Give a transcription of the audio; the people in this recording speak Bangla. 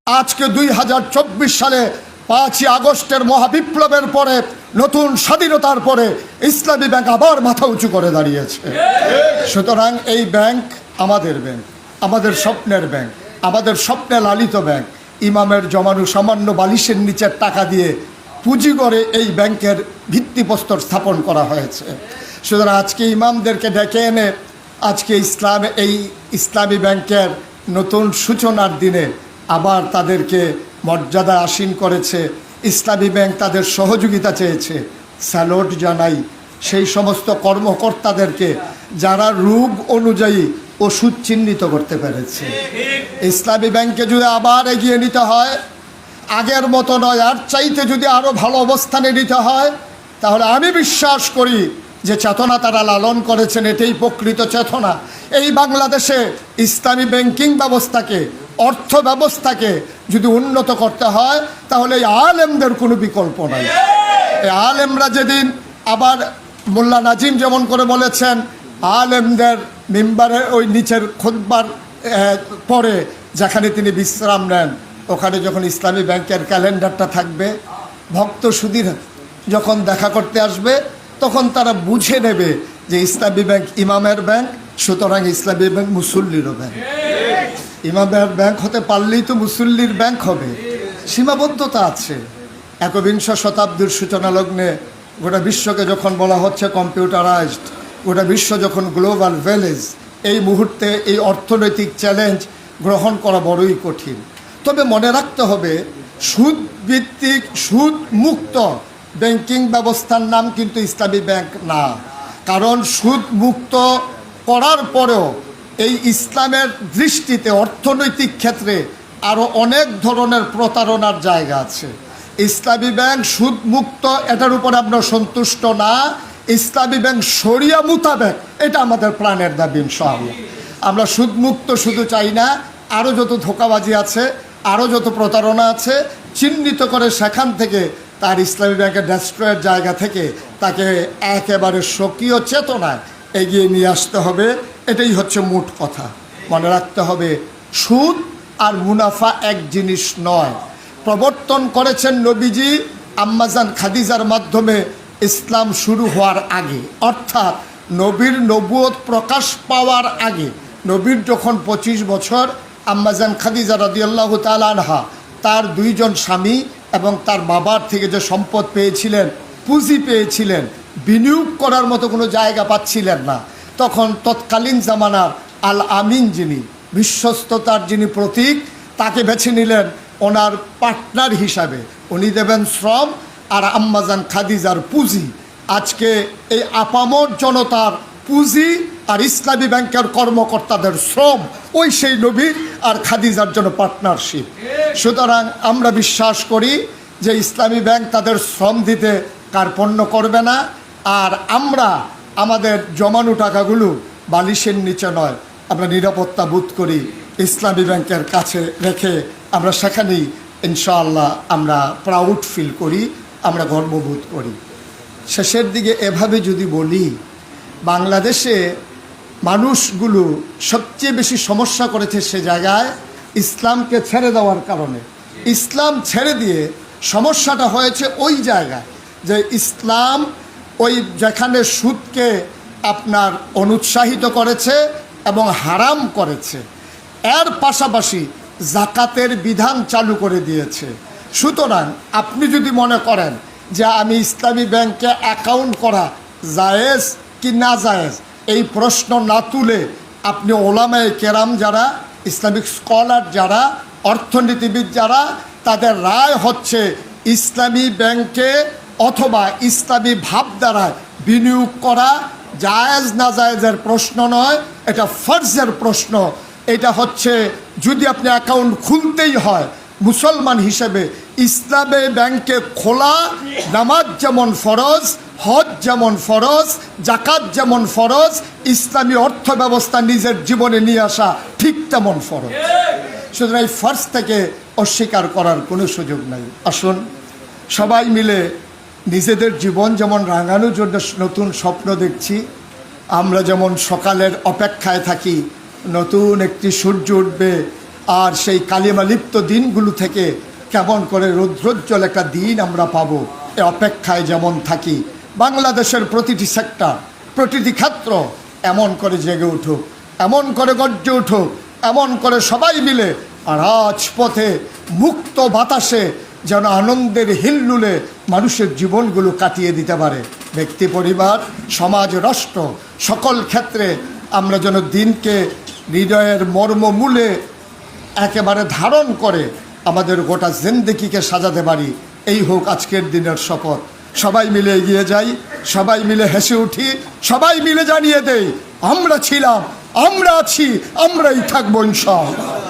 আজকে 2024 সালে 5ই আগস্টের মহাবিপ্লবের পরে নতুন স্বাধীনতার পরে ইসলামী ব্যাংক আবার মাথা উঁচু করে দাঁড়িয়েছে। সুতরাং এই ব্যাংক আমাদের ব্যাংক, আমাদের স্বপ্নের ব্যাংক, আমাদের স্বপ্নে লালিত ব্যাংক। ইমামের জমানো সামান্য বালিশের নিচের টাকা দিয়ে পুঁজি করে এই ব্যাংকের ভিত্তিপ্রস্তর স্থাপন করা হয়েছে। সুতরাং আজকে ইমামদেরকে ডেকে এনে আজকে এই ইসলামী ব্যাংকের নতুন সূচনার দিনে আবার তাদেরকে মর্যাদা আসীন করেছে। ইসলামী ব্যাংক তাদের সহযোগিতা চেয়েছে, স্যালুট জানাই সেই সমস্ত কর্মকর্তাদেরকে যারা রোগ অনুযায়ী ওষুধ চিহ্নিত করতে পেরেছে। ইসলামী ব্যাংকে যদি আবার এগিয়ে নিতে হয়, আগের মতো নয়, আর চাইতে যদি আরও ভালো অবস্থানে নিতে হয়, তাহলে আমি বিশ্বাস করি যে চেতনা তারা লালন করেছেন এটাই প্রকৃত চেতনা। এই বাংলাদেশে ইসলামী ব্যাংকিং ব্যবস্থাকে, অর্থ ব্যবস্থাকে যদি উন্নত করতে হয় তাহলে এই আলেমদের কোনো বিকল্প নাই। এই আলেমরা যেদিন আবার মোল্লা নাজিম যেমন করে বলেছেন, আলেমদের মিম্বারে ওই নিচের খুতবার পরে যেখানে তিনি বিশ্রাম নেন, ওখানে যখন ইসলামী ব্যাংকের ক্যালেন্ডারটা থাকবে, ভক্ত সুধীর যখন দেখা করতে আসবে তখন তারা বুঝে নেবে যে ইসলামী ব্যাংক ইমামের ব্যাংক, সুতরাং ইসলামী ব্যাংক মুসল্লিরও ব্যাংক। ইমামের ব্যাংক হতে পারলেই তো মুসল্লির ব্যাংক হবে, সীমাবদ্ধতা আছে। একবিংশ শতাব্দীর সূচনা লগ্নে গোটা বিশ্বকে যখন বলা হচ্ছে কম্পিউটারাইজড, গোটা বিশ্ব যখন গ্লোবাল ভিলেজ, এই মুহূর্তে এই অর্থনৈতিক চ্যালেঞ্জ গ্রহণ করা বড়ই কঠিন। তবে মনে রাখতে হবে, সুদ ভিত্তিক, সুদ মুক্ত ব্যাংকিং ব্যবস্থার নাম কিন্তু ইসলামী ব্যাংক না। কারণ সুদ মুক্ত করার পরেও এই ইসলামের দৃষ্টিতে অর্থনৈতিক ক্ষেত্রে আরও অনেক ধরনের প্রতারণার জায়গা আছে। ইসলামী ব্যাংক সুদ মুক্ত, এটার উপরে আমরা সন্তুষ্ট না। ইসলামী ব্যাংক শরিয়া মোতাবেক, এটা আমাদের প্রাণের দাবি ইনশাআল্লাহ। আমরা সুদ মুক্ত শুধু চাই না, আরও যত ধোঁকাবাজি আছে, আরও যত প্রতারণা আছে, চিহ্নিত করে সেখান থেকে তার ইসলামী ব্যাংকের ডেস্ট্রয়ের জায়গা থেকে তাকে একেবারে স্বকীয় চেতনায় এগিয়ে নিয়ে আসতে হবে। এটাই হচ্ছে মোট কথা। মনে রাখতে হবে, সুদ আর মুনাফা এক জিনিস নয়। প্রবর্তন করেছেন নবীজি আম্মাজান খাদিজার মাধ্যমে ইসলাম শুরু হওয়ার আগে, অর্থাৎ নবীর নবুয়ত প্রকাশ পাওয়ার আগে। নবীর যখন 25 বছর, আম্মাজান খাদিজা রাদিয়াল্লাহু তাআলা আনহা তার 2 জন স্বামী এবং তার বাবার থেকে যে সম্পদ পেয়েছিলেন, পুঁজি পেয়েছিলেন, বিনিয়োগ করার মতো কোনো জায়গা পাচ্ছিলেন না। তখন তৎকালীন জামানার আল আমিন, যিনি বিশ্বস্ততার যিনি প্রতীক, তাকে বেছে নিলেন ওনার পার্টনার হিসাবে। উনি দেবেন শ্রম আর আম্মাজান খাদিজার পুঁজি। আজকে এই আপামর জনতার পুঁজি আর ইসলামী ব্যাংকের কর্মকর্তাদের শ্রম ওই সেই নবীর আর খাদিজার জন্য পার্টনারশিপ। সুতরাং আমরা বিশ্বাস করি যে ইসলামী ব্যাংক তাদের শ্রম দিতে কার্পণ্য করবে না। আর আমরা আমাদের জমানো টাকাগুলো বালিশের নিচে নয়, আমরা নিরাপত্তা বোধ করি ইসলামী ব্যাংকের কাছে রেখে আমরা সেখানেই ইনশাআল্লাহ আমরা প্রাউড ফিল করি, আমরা গর্ববোধ করি। শেষের দিকে এভাবে যদি বলি, বাংলাদেশে মানুষগুলো সবচেয়ে বেশি সমস্যা করেছে সে জায়গায় ইসলামকে ছেড়ে দেওয়ার কারণে। ইসলাম ছেড়ে দিয়ে সমস্যাটা হয়েছে ওই জায়গায় যে ইসলাম ওই যেখানে সুদকে আপনার অনুৎসাহিত করেছে এবং হারাম করেছে, এর পাশাপাশি জাকাতের বিধান চালু করে দিয়েছে। সুতরাং আপনি যদি মনে করেন যে আমি ইসলামী ব্যাংকে অ্যাকাউন্ট করা জায়েজ কি না জায়েজ, এই প্রশ্ন না তুলে আপনি ওলামায়ে কেরাম যারা, ইসলামিক স্কলার যারা, অর্থনীতিবিদ যারা, তাদের রায় হচ্ছে ইসলামী ব্যাংকে অথবা ইসলামী ভাবধারায় বিনিয়োগ করা জায়েজ না জায়েজের প্রশ্ন নয়, এটা ফরজের প্রশ্ন। এটা হচ্ছে যদি আপনি অ্যাকাউন্ট খুলতেই হয় মুসলমান হিসেবে, ইসলামী ব্যাংকে খোলা নামাজ যেমন ফরজ, হজ যেমন ফরজ, জাকাত যেমন ফরজ, ইসলামী অর্থ ব্যবস্থা নিজের জীবনে নিয়ে আসা ঠিক তেমন ফরজ। সুতরাং এই ফরজ থেকে অস্বীকার করার কোনো সুযোগ নাই। আসুন সবাই মিলে নিজেদের জীবন যেমন রাঙানোর জন্য নতুন স্বপ্ন দেখছি, আমরা যেমন সকালের অপেক্ষায় থাকি নতুন একটি সূর্য উঠবে, আর সেই কালিমা লিপ্ত দিনগুলো থেকে কেমন করে রৌদ্রোজ্জ্বল একটা দিন আমরা পাবো এ অপেক্ষায় যেমন থাকি। বাংলাদেশের প্রতিটি সেক্টর, প্রতিটি ক্ষেত্র এমন করে জেগে উঠুক, এমন করে গর্জে উঠুক, এমন করে সবাই মিলে রাজপথে মুক্ত বাতাসে যেন আনন্দের হিল্লুলে মানুষের জীবনগুলো কাটিয়ে দিতে পারে। ব্যক্তি, পরিবার, সমাজ, রাষ্ট্র সকল ক্ষেত্রে আমরা যেন দিনকে হৃদয়ের মর্মমূলে একেবারে ধারণ করে আমাদের গোটা জিন্দেগিকে সাজাতে পারি। এই হোক আজকের দিনের শপথ। সবাই মিলে এগিয়ে যাই, সবাই মিলে হেসে উঠি, সবাই মিলে জানিয়ে দেই আমরা ছিলাম, আমরা আছি, আমরাই থাকবো ইনশাআল্লাহ।